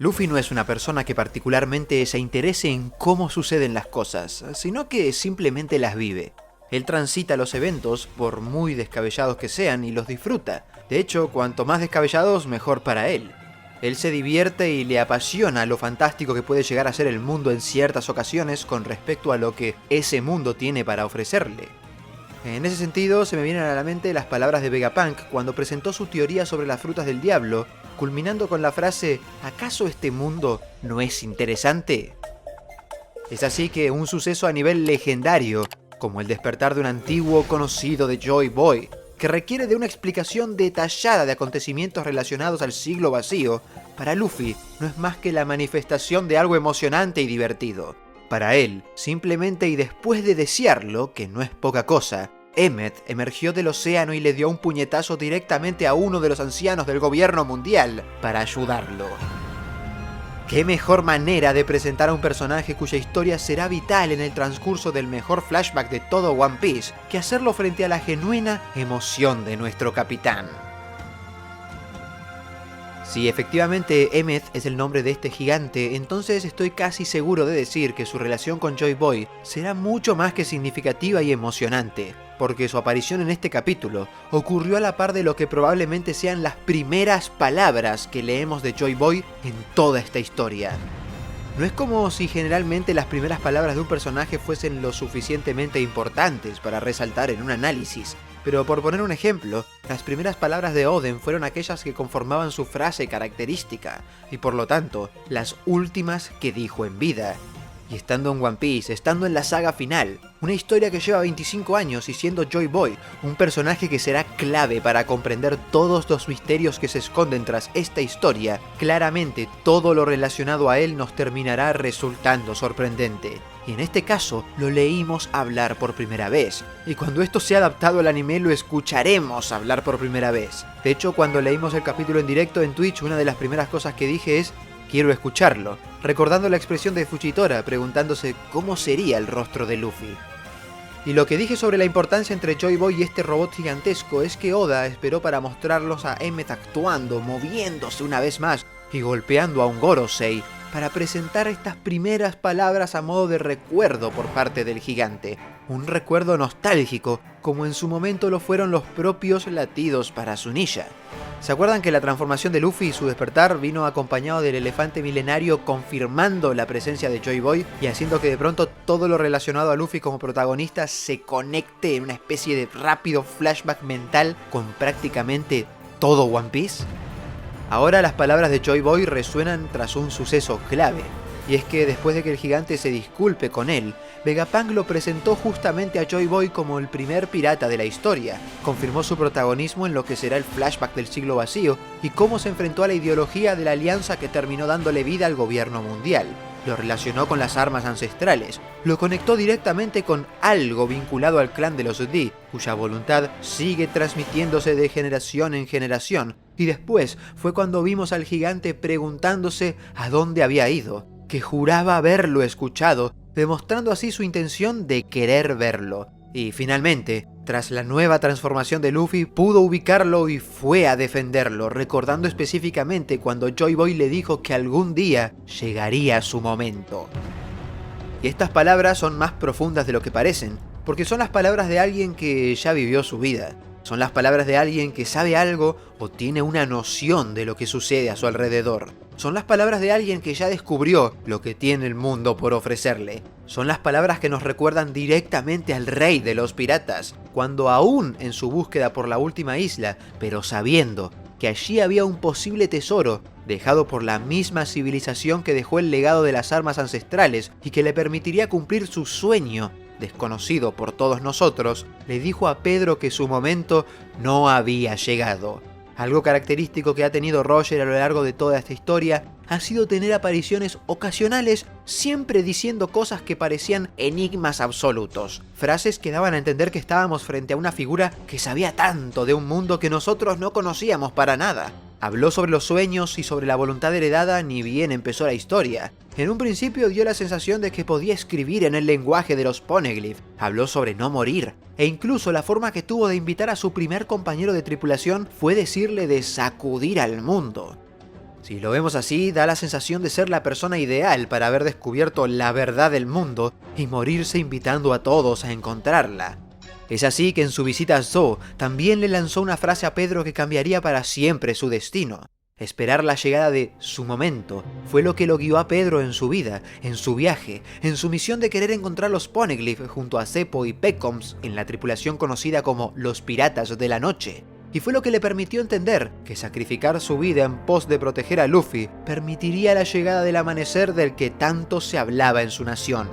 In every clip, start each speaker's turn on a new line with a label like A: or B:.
A: Luffy no es una persona que particularmente se interese en cómo suceden las cosas, sino que simplemente las vive. Él transita los eventos, por muy descabellados que sean, y los disfruta. De hecho, cuanto más descabellados, mejor para él. Él se divierte y le apasiona lo fantástico que puede llegar a ser el mundo en ciertas ocasiones con respecto a lo que ese mundo tiene para ofrecerle. En ese sentido, se me vienen a la mente las palabras de Vegapunk cuando presentó su teoría sobre las frutas del diablo, culminando con la frase ¿acaso este mundo no es interesante? Es así que un suceso a nivel legendario, como el despertar de un antiguo conocido de Joy Boy, que requiere de una explicación detallada de acontecimientos relacionados al siglo vacío, para Luffy no es más que la manifestación de algo emocionante y divertido. Para él, simplemente y después de desearlo, que no es poca cosa, Emmet emergió del océano y le dio un puñetazo directamente a uno de los ancianos del gobierno mundial para ayudarlo. ¿Qué mejor manera de presentar a un personaje cuya historia será vital en el transcurso del mejor flashback de todo One Piece que hacerlo frente a la genuina emoción de nuestro capitán? Si efectivamente Emmet es el nombre de este gigante, entonces estoy casi seguro de decir que su relación con Joy Boy será mucho más que significativa y emocionante, porque su aparición en este capítulo ocurrió a la par de lo que probablemente sean las primeras palabras que leemos de Joy Boy en toda esta historia. No es como si generalmente las primeras palabras de un personaje fuesen lo suficientemente importantes para resaltar en un análisis, pero por poner un ejemplo, las primeras palabras de Oden fueron aquellas que conformaban su frase característica, y por lo tanto, las últimas que dijo en vida. Y estando en One Piece, estando en la saga final, una historia que lleva 25 años y siendo Joy Boy un personaje que será clave para comprender todos los misterios que se esconden tras esta historia, claramente todo lo relacionado a él nos terminará resultando sorprendente. Y en este caso, lo leímos hablar por primera vez. Y cuando esto sea adaptado al anime, lo escucharemos hablar por primera vez. De hecho, cuando leímos el capítulo en directo en Twitch, una de las primeras cosas que dije es quiero escucharlo, recordando la expresión de Fujitora preguntándose cómo sería el rostro de Luffy. Y lo que dije sobre la importancia entre Joy Boy y este robot gigantesco es que Oda esperó para mostrarlos a Emmet actuando, moviéndose una vez más y golpeando a un Gorosei para presentar estas primeras palabras a modo de recuerdo por parte del gigante. Un recuerdo nostálgico, como en su momento lo fueron los propios latidos para Zunisha. ¿Se acuerdan que la transformación de Luffy y su despertar vino acompañado del elefante milenario confirmando la presencia de Joy Boy y haciendo que de pronto todo lo relacionado a Luffy como protagonista se conecte en una especie de rápido flashback mental con prácticamente todo One Piece? Ahora las palabras de Joy Boy resuenan tras un suceso clave, y es que después de que el gigante se disculpe con él, Vegapunk lo presentó justamente a Joy Boy como el primer pirata de la historia, confirmó su protagonismo en lo que será el flashback del siglo vacío y cómo se enfrentó a la ideología de la alianza que terminó dándole vida al gobierno mundial. Lo relacionó con las armas ancestrales, lo conectó directamente con algo vinculado al clan de los D, cuya voluntad sigue transmitiéndose de generación en generación, y después fue cuando vimos al gigante preguntándose a dónde había ido, que juraba haberlo escuchado, demostrando así su intención de querer verlo. Y finalmente, tras la nueva transformación de Luffy, pudo ubicarlo y fue a defenderlo, recordando específicamente cuando Joy Boy le dijo que algún día llegaría su momento. Y estas palabras son más profundas de lo que parecen, porque son las palabras de alguien que ya vivió su vida. Son las palabras de alguien que sabe algo o tiene una noción de lo que sucede a su alrededor. Son las palabras de alguien que ya descubrió lo que tiene el mundo por ofrecerle. Son las palabras que nos recuerdan directamente al rey de los piratas, cuando aún en su búsqueda por la última isla, pero sabiendo que allí había un posible tesoro dejado por la misma civilización que dejó el legado de las armas ancestrales y que le permitiría cumplir su sueño, desconocido por todos nosotros, le dijo a Pedro que su momento no había llegado. Algo característico que ha tenido Roger a lo largo de toda esta historia ha sido tener apariciones ocasionales siempre diciendo cosas que parecían enigmas absolutos. Frases que daban a entender que estábamos frente a una figura que sabía tanto de un mundo que nosotros no conocíamos para nada. Habló sobre los sueños y sobre la voluntad heredada ni bien empezó la historia. En un principio dio la sensación de que podía escribir en el lenguaje de los Poneglyph. Habló sobre no morir. E incluso la forma que tuvo de invitar a su primer compañero de tripulación fue decirle de sacudir al mundo. Si lo vemos así, da la sensación de ser la persona ideal para haber descubierto la verdad del mundo y morirse invitando a todos a encontrarla. Es así que en su visita a Zoo también le lanzó una frase a Pedro que cambiaría para siempre su destino. Esperar la llegada de su momento fue lo que lo guió a Pedro en su vida, en su viaje, en su misión de querer encontrar los Poneglyph junto a Zeppo y Peccoms en la tripulación conocida como los Piratas de la Noche. Y fue lo que le permitió entender que sacrificar su vida en pos de proteger a Luffy permitiría la llegada del amanecer del que tanto se hablaba en su nación.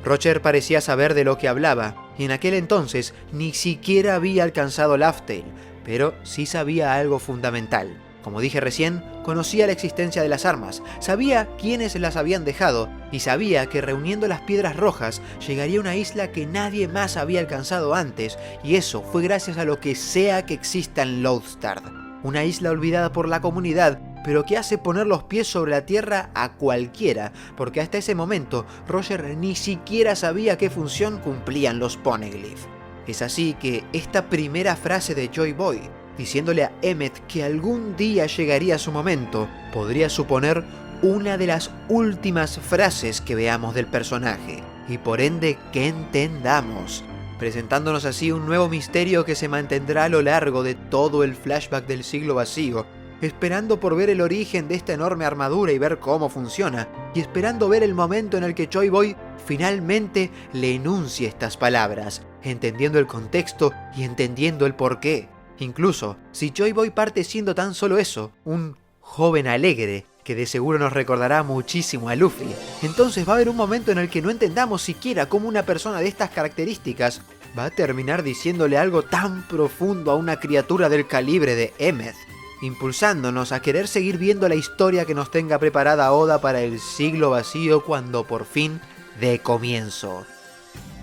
A: Roger parecía saber de lo que hablaba, y en aquel entonces ni siquiera había alcanzado Laugh Tale, pero sí sabía algo fundamental. Como dije recién, conocía la existencia de las armas, sabía quiénes las habían dejado y sabía que reuniendo las piedras rojas llegaría a una isla que nadie más había alcanzado antes, y eso fue gracias a lo que sea que exista en Lothstard. Una isla olvidada por la comunidad, pero que hace poner los pies sobre la tierra a cualquiera, porque hasta ese momento Roger ni siquiera sabía qué función cumplían los Poneglyph. Es así que esta primera frase de Joy Boy, diciéndole a Emmet que algún día llegaría su momento, podría suponer una de las últimas frases que veamos del personaje, y por ende que entendamos, presentándonos así un nuevo misterio que se mantendrá a lo largo de todo el flashback del siglo vacío, esperando por ver el origen de esta enorme armadura y ver cómo funciona, y esperando ver el momento en el que Joy Boy finalmente le enuncie estas palabras, entendiendo el contexto y entendiendo el porqué. Incluso, si Joy Boy parte siendo tan solo eso, un joven alegre, que de seguro nos recordará muchísimo a Luffy, entonces va a haber un momento en el que no entendamos siquiera cómo una persona de estas características va a terminar diciéndole algo tan profundo a una criatura del calibre de Emmet, impulsándonos a querer seguir viendo la historia que nos tenga preparada Oda para el siglo vacío cuando por fin dé comienzo.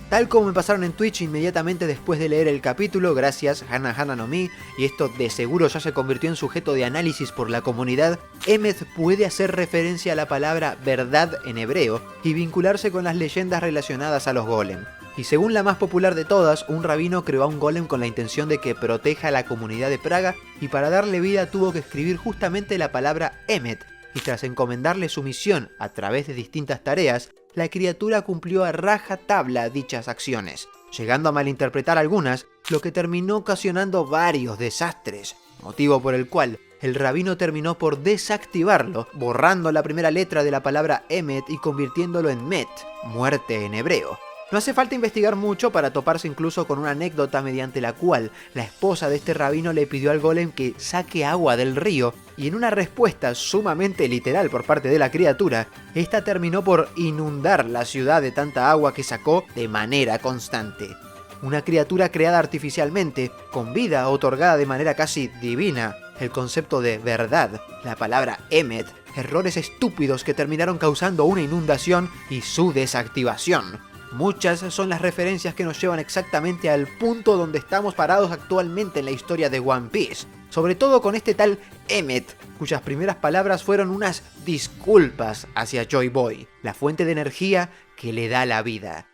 A: Tal como me pasaron en Twitch inmediatamente después de leer el capítulo, gracias Hana Hana no Mi, y esto de seguro ya se convirtió en sujeto de análisis por la comunidad, Emmet puede hacer referencia a la palabra verdad en hebreo y vincularse con las leyendas relacionadas a los golem. Y según la más popular de todas, un rabino creó a un golem con la intención de que proteja a la comunidad de Praga, y para darle vida tuvo que escribir justamente la palabra Emmet, y tras encomendarle su misión a través de distintas tareas, la criatura cumplió a rajatabla dichas acciones, llegando a malinterpretar algunas, lo que terminó ocasionando varios desastres, motivo por el cual el rabino terminó por desactivarlo, borrando la primera letra de la palabra Emmet y convirtiéndolo en Met, muerte en hebreo. No hace falta investigar mucho para toparse incluso con una anécdota mediante la cual la esposa de este rabino le pidió al golem que saque agua del río, y en una respuesta sumamente literal por parte de la criatura, esta terminó por inundar la ciudad de tanta agua que sacó de manera constante. Una criatura creada artificialmente, con vida otorgada de manera casi divina, el concepto de verdad, la palabra Emmet, errores estúpidos que terminaron causando una inundación y su desactivación. Muchas son las referencias que nos llevan exactamente al punto donde estamos parados actualmente en la historia de One Piece, sobre todo con este tal Emmet, cuyas primeras palabras fueron unas disculpas hacia Joy Boy, la fuente de energía que le da la vida.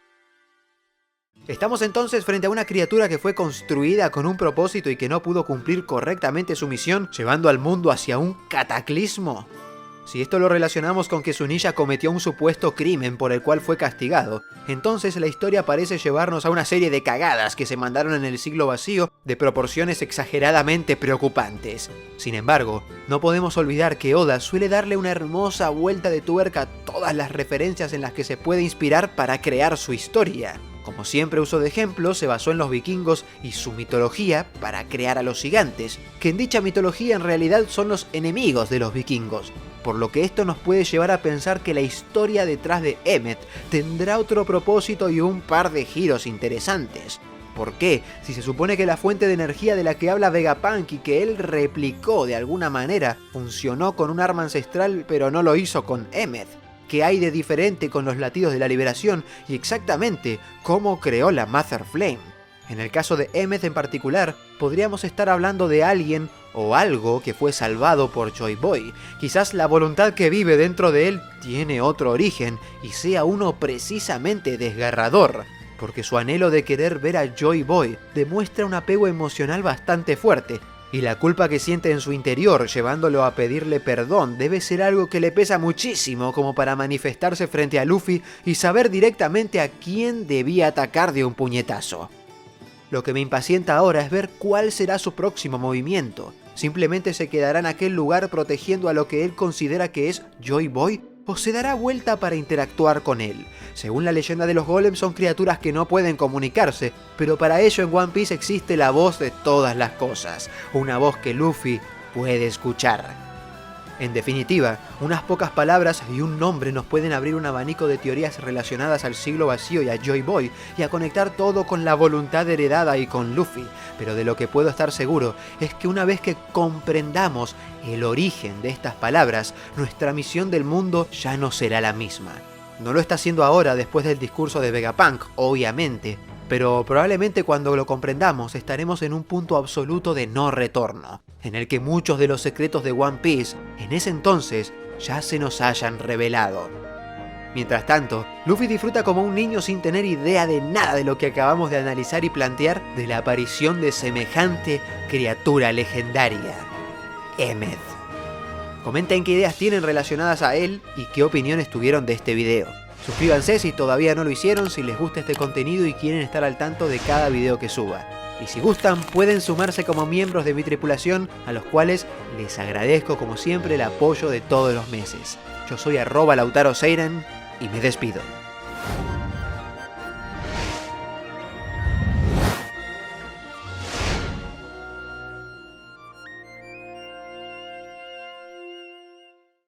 A: Estamos entonces frente a una criatura que fue construida con un propósito y que no pudo cumplir correctamente su misión, llevando al mundo hacia un cataclismo. Si esto lo relacionamos con que Zunisha cometió un supuesto crimen por el cual fue castigado, entonces la historia parece llevarnos a una serie de cagadas que se mandaron en el siglo vacío de proporciones exageradamente preocupantes. Sin embargo, no podemos olvidar que Oda suele darle una hermosa vuelta de tuerca a todas las referencias en las que se puede inspirar para crear su historia. Como siempre usó de ejemplo, se basó en los vikingos y su mitología para crear a los gigantes, que en dicha mitología en realidad son los enemigos de los vikingos, por lo que esto nos puede llevar a pensar que la historia detrás de Emmet tendrá otro propósito y un par de giros interesantes. ¿Por qué? Si se supone que la fuente de energía de la que habla Vegapunk y que él replicó de alguna manera funcionó con un arma ancestral pero no lo hizo con Emmet. ¿Qué hay de diferente con los latidos de la liberación y exactamente cómo creó la Mother Flame? En el caso de Emmet en particular, podríamos estar hablando de alguien o algo que fue salvado por Joy Boy. Quizás la voluntad que vive dentro de él tiene otro origen y sea uno precisamente desgarrador, porque su anhelo de querer ver a Joy Boy demuestra un apego emocional bastante fuerte, Y la culpa que siente en su interior, llevándolo a pedirle perdón, debe ser algo que le pesa muchísimo como para manifestarse frente a Luffy y saber directamente a quién debía atacar de un puñetazo. Lo que me impacienta ahora es ver cuál será su próximo movimiento. ¿Simplemente se quedará en aquel lugar protegiendo a lo que él considera que es Joy Boy? ¿O se dará vuelta para interactuar con él? Según la leyenda de los golems, son criaturas que no pueden comunicarse, pero para ello en One Piece existe la voz de todas las cosas, una voz que Luffy puede escuchar. En definitiva, unas pocas palabras y un nombre nos pueden abrir un abanico de teorías relacionadas al siglo vacío y a Joy Boy, y a conectar todo con la voluntad heredada y con Luffy, pero de lo que puedo estar seguro es que una vez que comprendamos el origen de estas palabras, nuestra misión del mundo ya no será la misma. No lo está haciendo ahora después del discurso de Vegapunk, obviamente, pero probablemente cuando lo comprendamos estaremos en un punto absoluto de no retorno, en el que muchos de los secretos de One Piece en ese entonces ya se nos hayan revelado. Mientras tanto, Luffy disfruta como un niño sin tener idea de nada de lo que acabamos de analizar y plantear de la aparición de semejante criatura legendaria, Emmet. Comenten qué ideas tienen relacionadas a él y qué opiniones tuvieron de este video. Suscríbanse si todavía no lo hicieron, si les gusta este contenido y quieren estar al tanto de cada video que suba. Y si gustan, pueden sumarse como miembros de mi tripulación, a los cuales les agradezco como siempre el apoyo de todos los meses. Yo soy @LautaroSeiren y me despido.